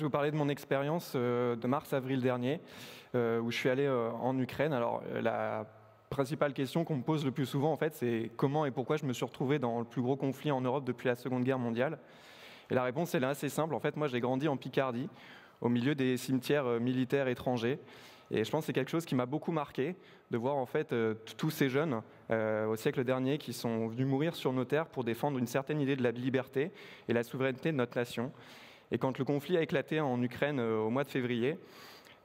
je vais vous parler de mon expérience de mars-avril dernier, où je suis allé en Ukraine. Alors, la principale question qu'on me pose le plus souvent, en fait, c'est comment et pourquoi je me suis retrouvé dans le plus gros conflit en Europe depuis la Seconde Guerre mondiale. Et la réponse, elle est assez simple. En fait, moi, j'ai grandi en Picardie, au milieu des cimetières militaires étrangers. Et je pense que c'est quelque chose qui m'a beaucoup marqué, de voir en fait tous ces jeunes au siècle dernier qui sont venus mourir sur nos terres pour défendre une certaine idée de la liberté et la souveraineté de notre nation. Et quand le conflit a éclaté en Ukraine au mois de février,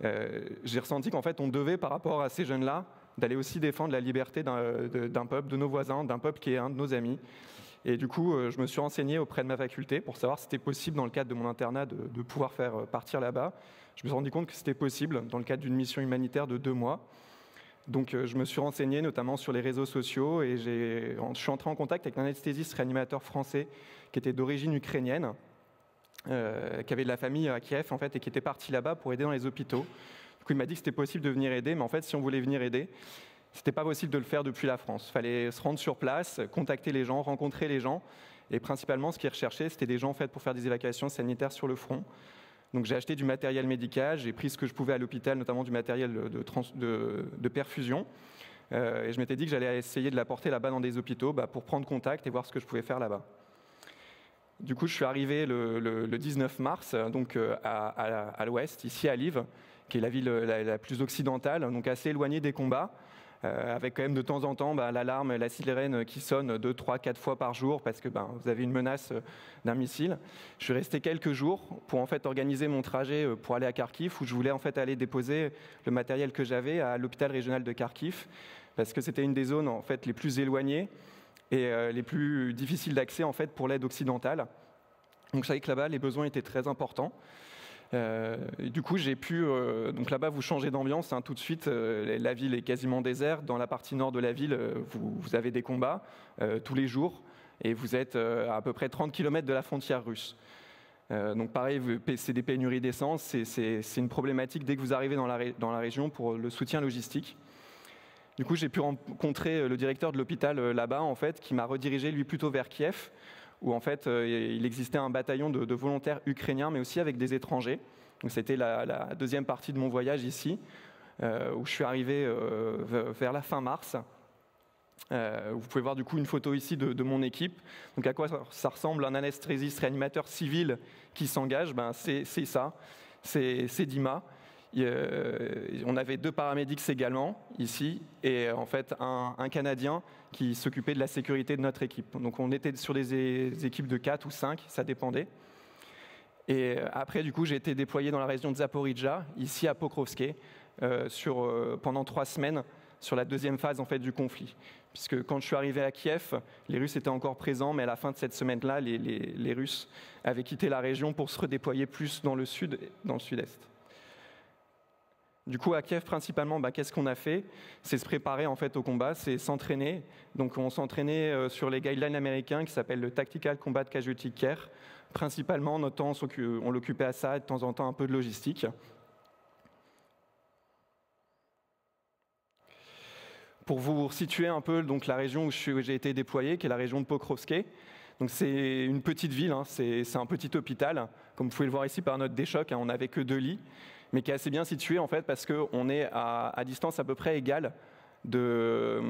j'ai ressenti qu'en fait on devait, par rapport à ces jeunes-là, d'aller aussi défendre la liberté d'un peuple, de nos voisins, d'un peuple qui est un de nos amis. Et du coup, je me suis renseigné auprès de ma faculté pour savoir si c'était possible, dans le cadre de mon internat, de pouvoir faire partir là-bas. Je me suis rendu compte que c'était possible dans le cadre d'une mission humanitaire de 2 mois. Donc je me suis renseigné notamment sur les réseaux sociaux et je suis entré en contact avec un anesthésiste réanimateur français qui était d'origine ukrainienne, qui avait de la famille à Kiev en fait, et qui était parti là-bas pour aider dans les hôpitaux. Du coup, il m'a dit que c'était possible de venir aider, mais en fait, si on voulait venir aider, c'était pas possible de le faire depuis la France. Il fallait se rendre sur place, contacter les gens, rencontrer les gens. Et principalement, ce qu'ils recherchaient, c'était des gens en fait, pour faire des évacuations sanitaires sur le front. Donc j'ai acheté du matériel médical, j'ai pris ce que je pouvais à l'hôpital, notamment du matériel de perfusion. Et je m'étais dit que j'allais essayer de l'apporter là-bas dans des hôpitaux pour prendre contact et voir ce que je pouvais faire là-bas. Du coup, je suis arrivé le 19 mars, donc à l'ouest, ici à Lviv, qui est la ville la plus occidentale, donc assez éloignée des combats. Avec quand même de temps en temps l'alarme, la sirène qui sonne 2, 3, 4 fois par jour parce que vous avez une menace d'un missile. Je suis resté quelques jours pour en fait organiser mon trajet pour aller à Kharkiv, où je voulais en fait aller déposer le matériel que j'avais à l'hôpital régional de Kharkiv, parce que c'était une des zones en fait les plus éloignées et les plus difficiles d'accès en fait pour l'aide occidentale. Donc je savais que là-bas les besoins étaient très importants. Du coup, j'ai pu, donc là-bas, vous changez d'ambiance tout de suite. La ville est quasiment déserte. Dans la partie nord de la ville, vous avez des combats tous les jours, et vous êtes à peu près 30 km de la frontière russe. Donc pareil, c'est des pénuries d'essence, c'est une problématique dès que vous arrivez dans la région pour le soutien logistique. Du coup, j'ai pu rencontrer le directeur de l'hôpital là-bas, en fait, qui m'a redirigé lui plutôt vers Kiev, où en fait il existait un bataillon de volontaires ukrainiens, mais aussi avec des étrangers. Donc c'était la deuxième partie de mon voyage ici, où je suis arrivé vers la fin mars. Vous pouvez voir du coup une photo ici de mon équipe. Donc à quoi ça ressemble un anesthésiste réanimateur civil qui s'engage? C'est ça, c'est Dima. On avait 2 paramédics également ici et en fait un Canadien qui s'occupait de la sécurité de notre équipe. Donc on était sur des équipes de 4 ou 5, ça dépendait. Et après du coup j'ai été déployé dans la région de Zaporijjia, ici à Pokrovsk, pendant 3 semaines sur la deuxième phase en fait du conflit. Puisque quand je suis arrivé à Kiev, les Russes étaient encore présents, mais à la fin de cette semaine-là, les Russes avaient quitté la région pour se redéployer plus dans le sud, dans le sud-est. Du coup, à Kiev, principalement, qu'est-ce qu'on a fait? C'est se préparer en fait au combat, c'est s'entraîner. Donc, on s'entraînait sur les guidelines américains qui s'appellent le Tactical Combat Casualty Care. Principalement, notre temps, on l'occupait à ça, et de temps en temps un peu de logistique. Pour vous situer un peu donc, la région où j'ai été déployé, qui est la région de Pokrovsk. Donc c'est une petite ville, c'est un petit hôpital. Comme vous pouvez le voir ici par notre déchoc, on n'avait que 2 lits, mais qui est assez bien situé en fait parce qu'on est à distance à peu près égale de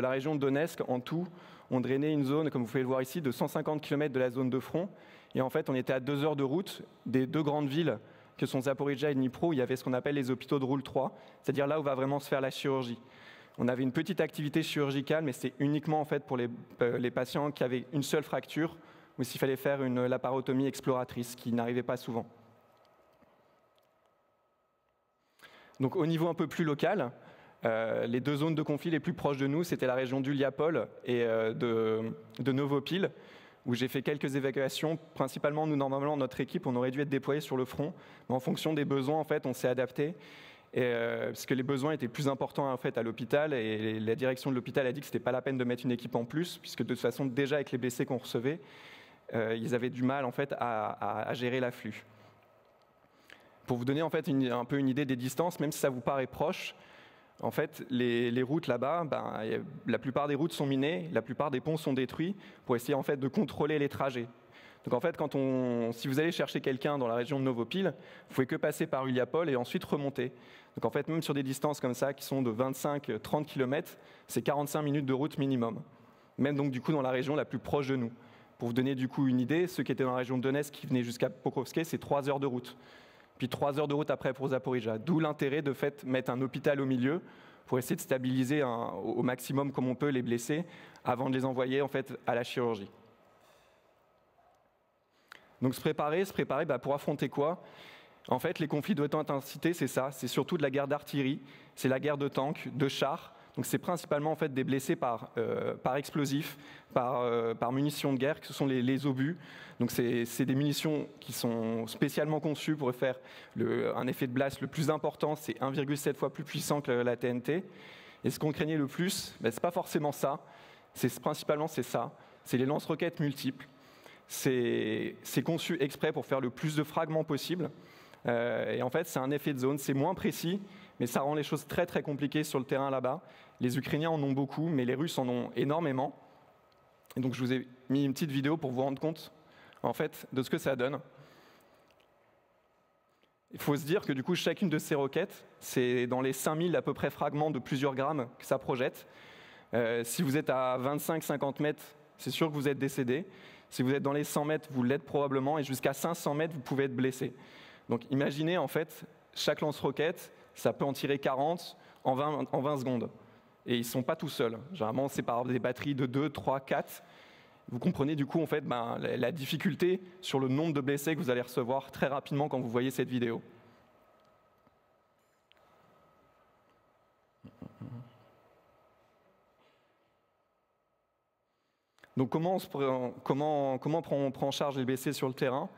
la région de Donetsk. En tout, on drainait une zone, comme vous pouvez le voir ici, de 150 km de la zone de front. Et en fait, on était à 2 heures de route des 2 grandes villes que sont Zaporijjia et Dnipro, où il y avait ce qu'on appelle les hôpitaux de Rôle 3, c'est-à-dire là où va vraiment se faire la chirurgie. On avait une petite activité chirurgicale, mais c'est uniquement en fait pour les patients qui avaient une seule fracture ou s'il fallait faire une laparotomie exploratrice, qui n'arrivait pas souvent. Donc au niveau un peu plus local, les 2 zones de conflit les plus proches de nous, c'était la région d'Uliapol et de Novopil, où j'ai fait quelques évacuations. Principalement, nous, normalement, notre équipe, on aurait dû être déployés sur le front, mais en fonction des besoins, en fait, on s'est adapté. Parce que les besoins étaient plus importants en fait, à l'hôpital, et la direction de l'hôpital a dit que ce n'était pas la peine de mettre une équipe en plus, puisque de toute façon, déjà avec les blessés qu'on recevait, ils avaient du mal en fait, à gérer l'afflux. Pour vous donner en fait, un peu une idée des distances, même si ça vous paraît proche, en fait, les routes là-bas, la plupart des routes sont minées, la plupart des ponts sont détruits pour essayer en fait, de contrôler les trajets. Donc en fait, si vous allez chercher quelqu'un dans la région de Novopil, vous pouvez que passer par Uliapol et ensuite remonter. Donc en fait, même sur des distances comme ça, qui sont de 25-30 km, c'est 45 minutes de route minimum. Même donc du coup dans la région la plus proche de nous. Pour vous donner du coup une idée, ceux qui étaient dans la région de Donetsk qui venaient jusqu'à Pokrovsk, c'est 3 heures de route. Puis 3 heures de route après pour Zaporizhzhia. D'où l'intérêt de mettre un hôpital au milieu pour essayer de stabiliser au maximum comme on peut les blessés avant de les envoyer en fait à la chirurgie. Donc se préparer pour affronter quoi? En fait, les conflits de haute intensité, c'est ça, c'est surtout de la guerre d'artillerie, c'est la guerre de tanks, de chars. Donc c'est principalement en fait des blessés par explosifs, par munitions de guerre, que ce sont les obus. Donc c'est des munitions qui sont spécialement conçues pour faire un effet de blast le plus important, c'est 1,7 fois plus puissant que la TNT. Et ce qu'on craignait le plus, c'est pas forcément ça, principalement c'est ça, c'est les lance-roquettes multiples. C'est conçu exprès pour faire le plus de fragments possible. Et en fait, c'est un effet de zone, c'est moins précis, mais ça rend les choses très très compliquées sur le terrain là-bas. Les Ukrainiens en ont beaucoup, mais les Russes en ont énormément. Et donc je vous ai mis une petite vidéo pour vous rendre compte en fait, de ce que ça donne. Il faut se dire que du coup, chacune de ces roquettes, c'est dans les 5000 à peu près fragments de plusieurs grammes que ça projette. Si vous êtes à 25-50 mètres, c'est sûr que vous êtes décédé. Si vous êtes dans les 100 mètres, vous l'êtes probablement, et jusqu'à 500 mètres, vous pouvez être blessé. Donc imaginez, en fait, chaque lance-roquette, ça peut en tirer 40 en 20 secondes. Et ils ne sont pas tout seuls. Généralement, c'est par des batteries de 2, 3, 4. Vous comprenez du coup en fait, la difficulté sur le nombre de blessés que vous allez recevoir très rapidement quand vous voyez cette vidéo. Donc comment on prend en charge les blessés sur le terrain?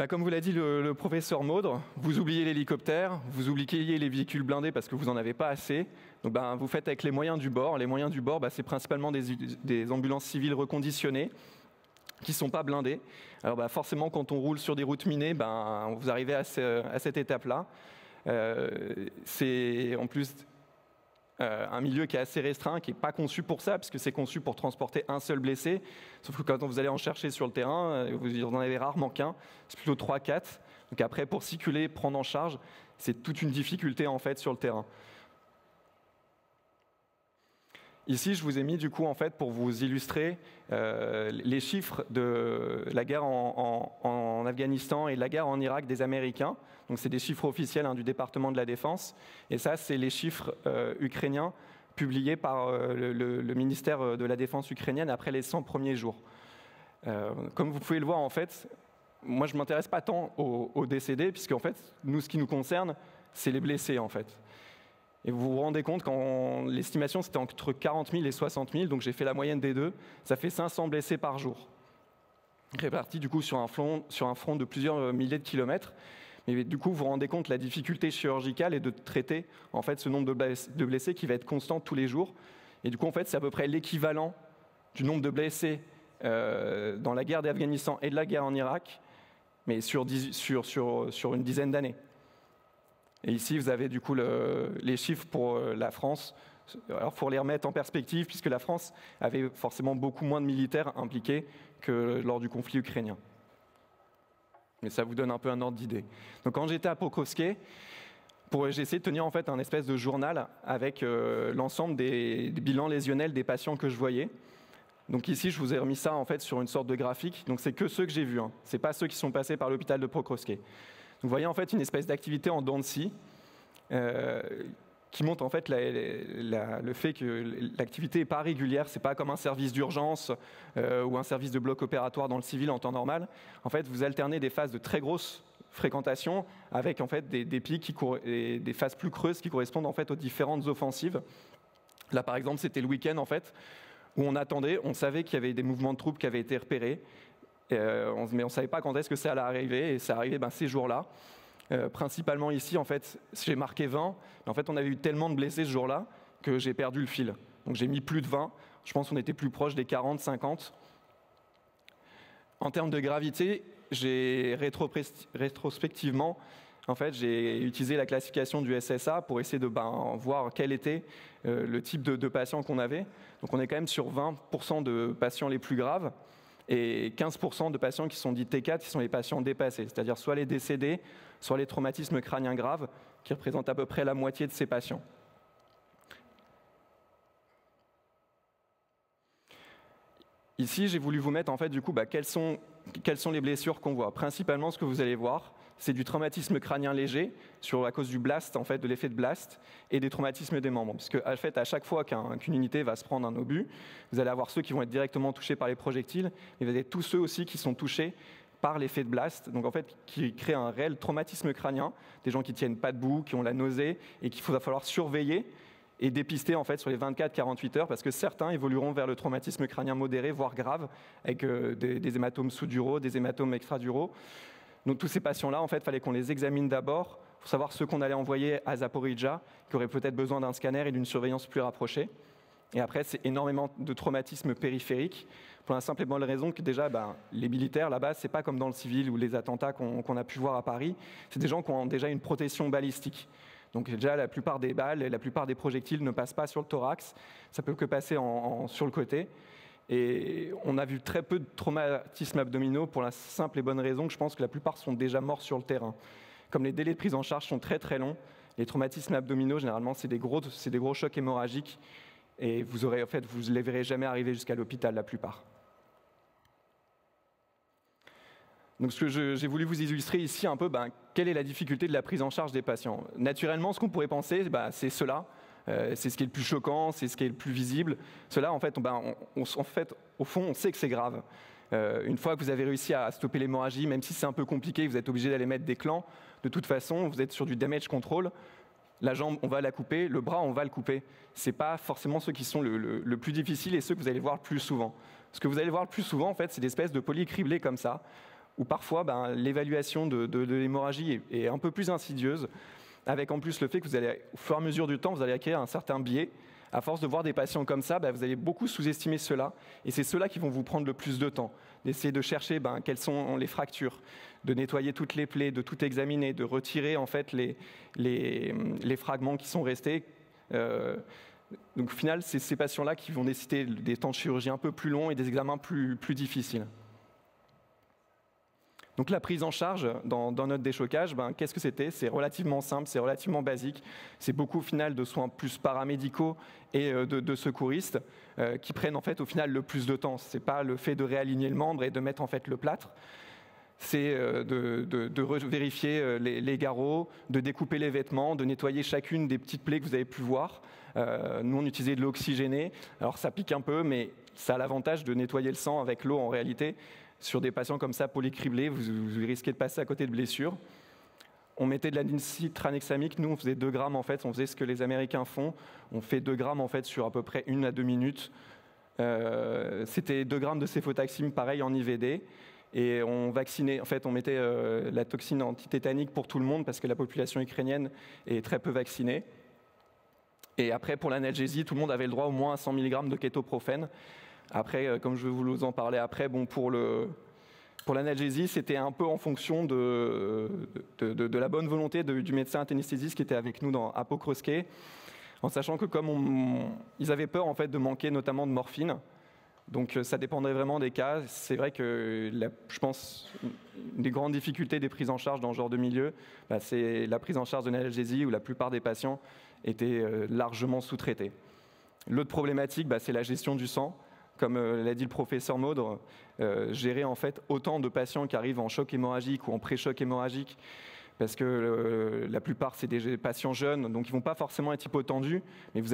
Comme vous l'a dit le professeur Maudre, vous oubliez l'hélicoptère, vous oubliez les véhicules blindés parce que vous n'en avez pas assez. Donc vous faites avec les moyens du bord. Les moyens du bord, c'est principalement des ambulances civiles reconditionnées qui ne sont pas blindées. Alors forcément, quand on roule sur des routes minées, vous arrivez à cette étape-là. C'est en plus un milieu qui est assez restreint, qui n'est pas conçu pour ça, puisque c'est conçu pour transporter un seul blessé. Sauf que quand vous allez en chercher sur le terrain, vous n'en avez rarement qu'un, c'est plutôt 3-4. Donc après, pour circuler, prendre en charge, c'est toute une difficulté en fait sur le terrain. Ici, je vous ai mis du coup en fait pour vous illustrer les chiffres de la guerre en Afghanistan et de la guerre en Irak des Américains. Donc c'est des chiffres officiels du département de la Défense. Et ça, c'est les chiffres ukrainiens publiés par le ministère de la Défense ukrainienne après les 100 premiers jours. Comme vous pouvez le voir en fait, moi je ne m'intéresse pas tant aux décédés, puisque en fait, nous, ce qui nous concerne, c'est les blessés en fait. Et vous vous rendez compte, quand l'estimation c'était entre 40 000 et 60 000, donc j'ai fait la moyenne des deux, ça fait 500 blessés par jour, répartis du coup sur un front de plusieurs milliers de kilomètres. Mais du coup, vous vous rendez compte la difficulté chirurgicale est de traiter en fait ce nombre de blessés qui va être constant tous les jours. Et du coup, en fait, c'est à peu près l'équivalent du nombre de blessés dans la guerre d'Afghanistan et de la guerre en Irak, mais sur une dizaine d'années. Et ici, vous avez du coup les chiffres pour la France. Alors, pour les remettre en perspective, puisque la France avait forcément beaucoup moins de militaires impliqués que lors du conflit ukrainien. Mais ça vous donne un peu un ordre d'idée. Donc, quand j'étais à Pokrovsk, j'ai essayé de tenir en fait un espèce de journal avec l'ensemble des bilans lésionnels des patients que je voyais. Donc ici, je vous ai remis ça en fait sur une sorte de graphique. Donc, c'est que ceux que j'ai vus. C'est pas ceux qui sont passés par l'hôpital de Pokrovsk. Vous voyez en fait une espèce d'activité en dents de scie qui montre en fait le fait que l'activité n'est pas régulière, c'est pas comme un service d'urgence ou un service de bloc opératoire dans le civil en temps normal. En fait, vous alternez des phases de très grosse fréquentation avec en fait des pics et des phases plus creuses qui correspondent en fait aux différentes offensives. Là, par exemple, c'était le week-end en fait où on attendait, on savait qu'il y avait des mouvements de troupes qui avaient été repérés. Mais on ne savait pas quand est-ce que ça allait arriver, et ça arrivait ces jours-là. Principalement ici, en fait, j'ai marqué 20, mais en fait, on avait eu tellement de blessés ce jour-là que j'ai perdu le fil. Donc j'ai mis plus de 20, je pense qu'on était plus proche des 40, 50. En termes de gravité, j'ai rétrospectivement, en fait, j'ai utilisé la classification du SSA pour essayer de voir quel était le type de patient qu'on avait. Donc on est quand même sur 20% de patients les plus graves. et 15% de patients qui sont dits T4, qui sont les patients dépassés, c'est-à-dire soit les décédés, soit les traumatismes crâniens graves, qui représentent à peu près la moitié de ces patients. Ici, j'ai voulu vous mettre en fait du coup quelles sont les blessures qu'on voit. Principalement, ce que vous allez voir, c'est du traumatisme crânien léger à cause du blast, en fait, de l'effet de blast, et des traumatismes des membres. Parce que en fait, à chaque fois qu'une unité va se prendre un obus, vous allez avoir ceux qui vont être directement touchés par les projectiles, mais vous avez tous ceux aussi qui sont touchés par l'effet de blast, donc en fait qui crée un réel traumatisme crânien, des gens qui tiennent pas debout, qui ont la nausée, et qu'il va falloir surveiller et dépister en fait sur les 24-48 heures, parce que certains évolueront vers le traumatisme crânien modéré, voire grave, avec des hématomes sous-duraux, des hématomes extraduraux. Donc tous ces patients-là, en fait, il fallait qu'on les examine d'abord pour savoir ceux qu'on allait envoyer à Zaporijjia, qui auraient peut-être besoin d'un scanner et d'une surveillance plus rapprochée. Et après, c'est énormément de traumatismes périphériques, pour la simple et bonne raison que déjà, les militaires, là-bas, c'est pas comme dans le civil ou les attentats qu'on a pu voir à Paris, c'est des gens qui ont déjà une protection balistique. Donc déjà, la plupart des balles et la plupart des projectiles ne passent pas sur le thorax, ça peut que passer sur le côté. Et on a vu très peu de traumatismes abdominaux pour la simple et bonne raison que je pense que la plupart sont déjà morts sur le terrain. Comme les délais de prise en charge sont très très longs, les traumatismes abdominaux, généralement, c'est des gros chocs hémorragiques et vous ne les verrez jamais arriver jusqu'à l'hôpital, la plupart. Donc, ce que j'ai voulu vous illustrer ici un peu, quelle est la difficulté de la prise en charge des patients. Naturellement, ce qu'on pourrait penser, c'est cela. C'est ce qui est le plus choquant, c'est ce qui est le plus visible. Cela, en fait, au fond, on sait que c'est grave. Une fois que vous avez réussi à stopper l'hémorragie, même si c'est un peu compliqué, vous êtes obligé d'aller mettre des clans, de toute façon, vous êtes sur du damage control. La jambe, on va la couper, le bras, on va le couper. Ce n'est pas forcément ceux qui sont le plus difficiles et ceux que vous allez voir le plus souvent. Ce que vous allez voir le plus souvent, en fait, c'est des espèces de polis criblés comme ça, où parfois l'évaluation de l'hémorragie est un peu plus insidieuse, avec en plus le fait que vous allez, au fur et à mesure du temps, vous allez acquérir un certain biais. À force de voir des patients comme ça, vous allez beaucoup sous-estimer ceux-là, et c'est ceux-là qui vont vous prendre le plus de temps, d'essayer de chercher quelles sont les fractures, de nettoyer toutes les plaies, de tout examiner, de retirer en fait les fragments qui sont restés. Donc au final, c'est ces patients-là qui vont nécessiter des temps de chirurgie un peu plus longs et des examens plus difficiles. Donc la prise en charge dans notre déchocage, qu'est-ce que c'était? C'est relativement simple, c'est relativement basique. C'est beaucoup au final de soins plus paramédicaux et de secouristes qui prennent en fait au final le plus de temps. Ce n'est pas le fait de réaligner le membre et de mettre en fait le plâtre. C'est de vérifier les garrots, de découper les vêtements, de nettoyer chacune des petites plaies que vous avez pu voir. Nous, on utilisait de l'eau oxygénée. Alors ça pique un peu, mais ça a l'avantage de nettoyer le sang avec l'eau en réalité. Sur des patients comme ça, polycriblés, vous risquez de passer à côté de blessures. On mettait de l'adénosine tranexamique. Nous, on faisait 2 grammes en fait. On faisait ce que les Américains font. On fait 2 grammes en fait sur à peu près 1 à 2 minutes. C'était 2 grammes de céfotaxime, pareil en IVD. Et on vaccinait. En fait, on mettait la toxine antitétanique pour tout le monde parce que la population ukrainienne est très peu vaccinée. Et après, pour l'analgésie, tout le monde avait le droit au moins à 100 mg de kétoprophène. Après, comme je vais vous en parler après, pour l'analgésie, c'était un peu en fonction de la bonne volonté du médecin anesthésiste qui était avec nous à Pokrovsky, en sachant que comme ils avaient peur en fait de manquer notamment de morphine, donc ça dépendrait vraiment des cas. C'est vrai que je pense une des grandes difficultés des prises en charge dans ce genre de milieu, c'est la prise en charge de l'analgésie où la plupart des patients étaient largement sous-traités. L'autre problématique, c'est la gestion du sang. Comme l'a dit le professeur Maudre, gérer en fait autant de patients qui arrivent en choc hémorragique ou en pré-choc hémorragique, parce que la plupart c'est des patients jeunes, donc ils ne vont pas forcément être hypotendus, mais vous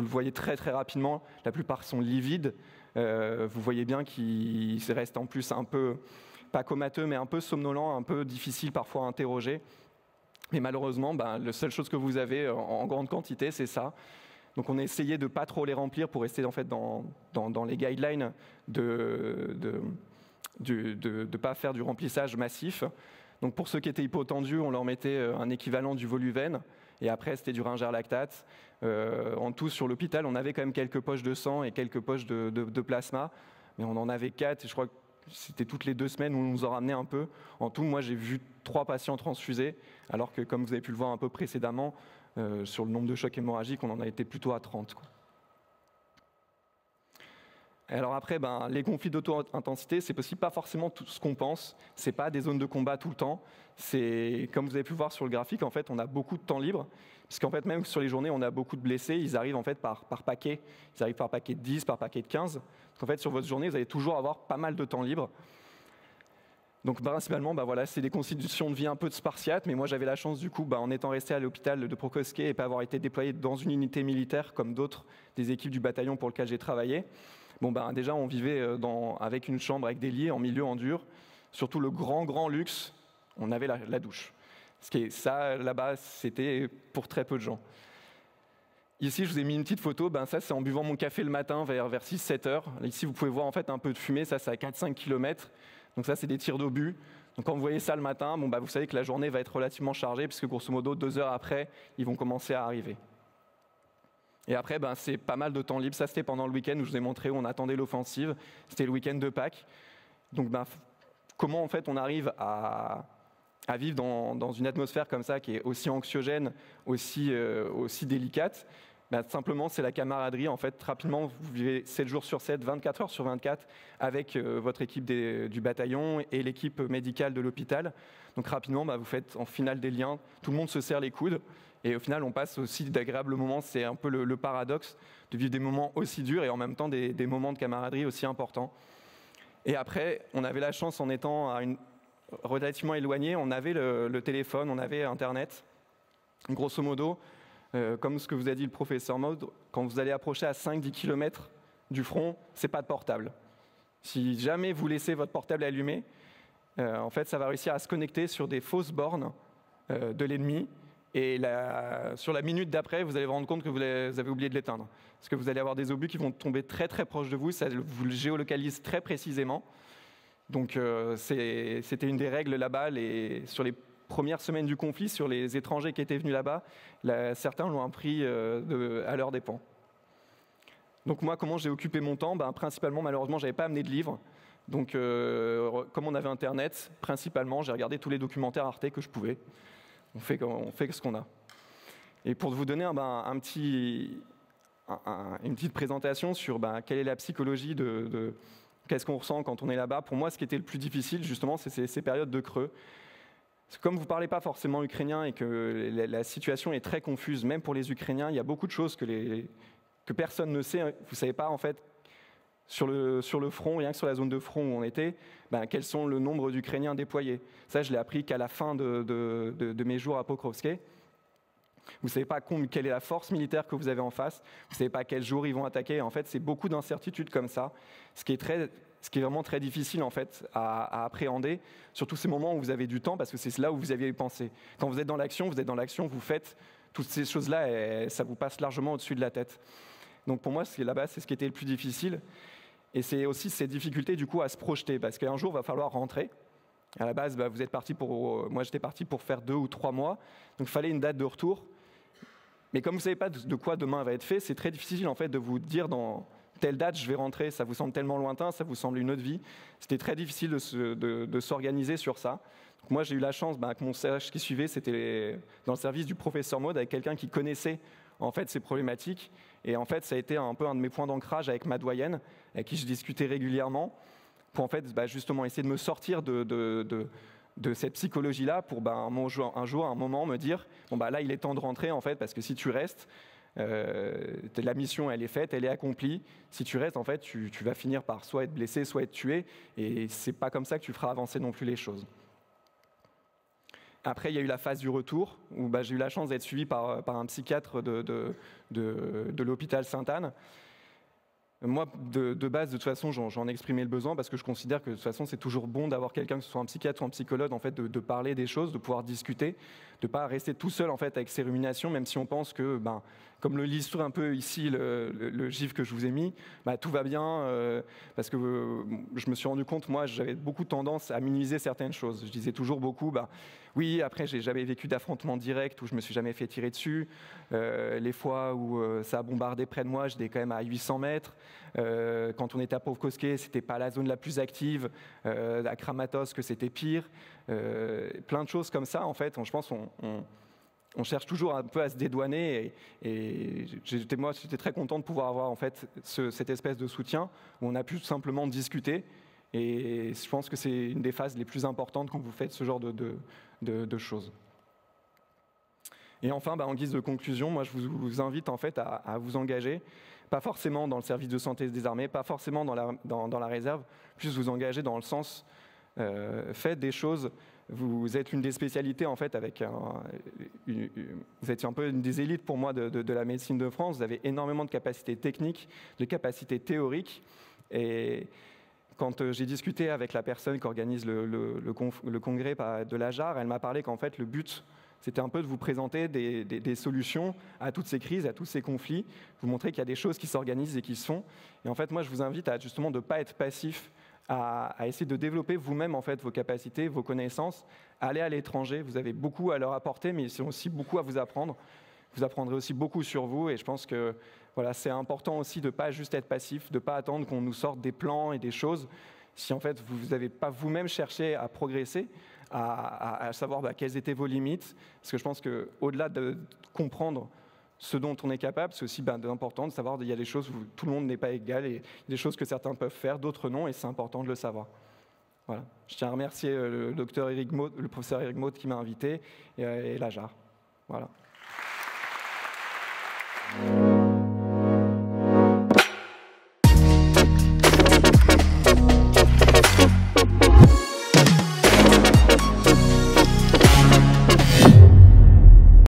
le voyez très très rapidement, la plupart sont livides, vous voyez bien qu'ils restent en plus un peu, pas comateux, mais un peu somnolents, un peu difficiles parfois à interroger. Mais malheureusement, la seule chose que vous avez en grande quantité, c'est ça. Donc on a essayé de ne pas trop les remplir pour rester en fait dans les guidelines de ne pas faire du remplissage massif. Donc pour ceux qui étaient hypotendus, on leur mettait un équivalent du Voluven, et après c'était du Ringer lactate. En tout, sur l'hôpital, on avait quand même quelques poches de sang et quelques poches de plasma, mais on en avait 4, et je crois que c'était toutes les 2 semaines où on nous en ramenait un peu. En tout, moi j'ai vu 3 patients transfusés, alors que comme vous avez pu le voir un peu précédemment, sur le nombre de chocs hémorragiques, on en a été plutôt à 30. Et alors après, les conflits d'auto-intensité, c'est aussi pas forcément tout ce qu'on pense. C'est pas des zones de combat tout le temps. C'est, comme vous avez pu voir sur le graphique, en fait, on a beaucoup de temps libre. Puisqu'en fait, même sur les journées, on a beaucoup de blessés. Ils arrivent en fait par paquet. Ils arrivent par paquet de 10, par paquet de 15. Donc en fait, sur votre journée, vous allez toujours avoir pas mal de temps libre. Donc principalement, voilà, c'est des constitutions de vie un peu de spartiates, mais moi j'avais la chance du coup, en étant resté à l'hôpital de Pokrovskoe et pas avoir été déployé dans une unité militaire comme d'autres des équipes du bataillon pour lequel j'ai travaillé. Déjà on vivait avec une chambre avec des lits en milieu en dur. Surtout le grand luxe, on avait la douche. Ça là-bas, c'était pour très peu de gens. Ici, je vous ai mis une petite photo, ça c'est en buvant mon café le matin vers 6-7 heures. Ici, vous pouvez voir en fait un peu de fumée, ça c'est à 4-5 km. Donc ça, c'est des tirs d'obus. Donc quand vous voyez ça le matin, vous savez que la journée va être relativement chargée, puisque grosso modo, 2 heures après, ils vont commencer à arriver. Et après, c'est pas mal de temps libre. Ça, c'était pendant le week-end où je vous ai montré où on attendait l'offensive. C'était le week-end de Pâques. Donc comment en fait on arrive à vivre dans une atmosphère comme ça, qui est aussi anxiogène, aussi délicate? Simplement, c'est la camaraderie. En fait, rapidement, vous vivez 7 jours sur 7, 24 heures sur 24 avec votre équipe du bataillon et l'équipe médicale de l'hôpital. Donc rapidement, vous faites en finale des liens. Tout le monde se serre les coudes. Et au final, on passe aussi d'agréables moments. C'est un peu le paradoxe de vivre des moments aussi durs et en même temps des moments de camaraderie aussi importants. Et après, on avait la chance, en étant relativement éloigné, on avait le téléphone, on avait Internet. Grosso modo, comme ce que vous a dit le professeur Maud, quand vous allez approcher à 5-10 km du front, c'est pas de portable. Si jamais vous laissez votre portable allumé, en fait, ça va réussir à se connecter sur des fausses bornes de l'ennemi. Et sur la minute d'après, vous allez vous rendre compte que vous avez oublié de l'éteindre. Parce que vous allez avoir des obus qui vont tomber très très proches de vous, ça vous le géolocalise très précisément. Donc c'était une des règles là-bas. Sur les premières semaines du conflit, sur les étrangers qui étaient venus là-bas, certains l'ont appris à leurs dépens. Donc moi, comment j'ai occupé mon temps? Principalement, malheureusement, je n'avais pas amené de livres. Donc comme on avait Internet, principalement, j'ai regardé tous les documentaires Arte que je pouvais. On fait ce qu'on a. Et pour vous donner une petite présentation sur quelle est la psychologie de qu'est-ce qu'on ressent quand on est là-bas. Pour moi, ce qui était le plus difficile, justement, c'est ces périodes de creux. Parce que comme vous ne parlez pas forcément ukrainien et que la situation est très confuse, même pour les Ukrainiens, il y a beaucoup de choses que personne ne sait. Vous ne savez pas, en fait, sur le front, rien que sur la zone de front où on était, quels sont le nombre d'Ukrainiens déployés. Ça, je l'ai appris qu'à la fin de mes jours à Pokrovskoe. Vous ne savez pas quelle est la force militaire que vous avez en face. Vous ne savez pas quel jour ils vont attaquer. En fait, c'est beaucoup d'incertitudes comme ça, ce qui est vraiment très difficile en fait à appréhender. Surtout ces moments où vous avez du temps, parce que c'est là où vous aviez pensé. Quand vous êtes dans l'action, vous faites toutes ces choses-là et ça vous passe largement au-dessus de la tête. Donc pour moi, là-bas, c'est ce qui était le plus difficile. Et c'est aussi ces difficultés du coup à se projeter, parce qu'un jour, il va falloir rentrer. À la base, vous êtes parti moi, j'étais parti pour faire 2 ou 3 mois, donc il fallait une date de retour. Mais comme vous ne savez pas de quoi demain va être fait, c'est très difficile en fait de vous dire dans telle date je vais rentrer. Ça vous semble tellement lointain, ça vous semble une autre vie. C'était très difficile de s'organiser sur ça. Donc moi, j'ai eu la chance que mon stage qui suivait, c'était dans le service du professeur Maud, avec quelqu'un qui connaissait en fait ces problématiques. Et en fait, ça a été un peu un de mes points d'ancrage avec ma doyenne, avec qui je discutais régulièrement, pour en fait justement essayer de me sortir de cette psychologie-là, pour un jour, à un moment, me dire là, il est temps de rentrer en fait, parce que si tu restes, la mission elle est faite, elle est accomplie. Si tu restes, en fait, tu vas finir par soit être blessé, soit être tué, et c'est pas comme ça que tu feras avancer non plus les choses. Après, il y a eu la phase du retour, où j'ai eu la chance d'être suivi par un psychiatre de l'hôpital Sainte-Anne. Moi, de base, de toute façon, j'en exprimais le besoin, parce que je considère que de toute façon, c'est toujours bon d'avoir quelqu'un, que ce soit un psychiatre ou un psychologue, en fait, de parler des choses, de pouvoir discuter, de ne pas rester tout seul en fait, avec ses ruminations, même si on pense que, comme le illustre un peu ici le gif que je vous ai mis, tout va bien, parce que je me suis rendu compte, moi, j'avais beaucoup tendance à minimiser certaines choses. Je disais toujours beaucoup, oui, après, j'ai jamais vécu d'affrontement direct, où je me suis jamais fait tirer dessus. Les fois où ça a bombardé près de moi, j'étais quand même à 800 mètres. Quand on était à Pokrovskoe, c'était pas la zone la plus active. À Kramatorsk, c'était pire. Plein de choses comme ça, en fait. Je pense on cherche toujours un peu à se dédouaner et moi, j'étais très content de pouvoir avoir en fait cette espèce de soutien où on a pu tout simplement discuter. Et je pense que c'est une des phases les plus importantes quand vous faites ce genre de choses. Et enfin, en guise de conclusion, moi je vous invite en fait à vous engager, pas forcément dans le service de santé des armées, pas forcément dans la réserve, plus vous engager dans le sens faites des choses. Vous êtes une des spécialités en fait vous êtes un peu une des élites pour moi de la médecine de France. Vous avez énormément de capacités techniques, de capacités théoriques. Et quand j'ai discuté avec la personne qui organise le congrès de l'AJAR, elle m'a parlé qu'en fait le but c'était un peu de vous présenter des solutions à toutes ces crises, à tous ces conflits, vous montrer qu'il y a des choses qui s'organisent et qui se font. Et en fait, moi, je vous invite à justement de ne pas être passif, à essayer de développer vous-même en fait vos capacités, vos connaissances. Allez à l'étranger, vous avez beaucoup à leur apporter, mais ils ont aussi beaucoup à vous apprendre. Vous apprendrez aussi beaucoup sur vous, et je pense que voilà, c'est important aussi de ne pas juste être passif, de ne pas attendre qu'on nous sorte des plans et des choses. Si en fait vous n'avez pas vous-même cherché à progresser, à savoir quelles étaient vos limites, parce que je pense qu'au-delà de comprendre ce dont on est capable, c'est aussi important de savoir qu'il y a des choses où tout le monde n'est pas égal, et il y a des choses que certains peuvent faire, d'autres non, et c'est important de le savoir. Voilà. Je tiens à remercier le professeur Eric Maud qui m'a invité, et l'AJAR. Voilà.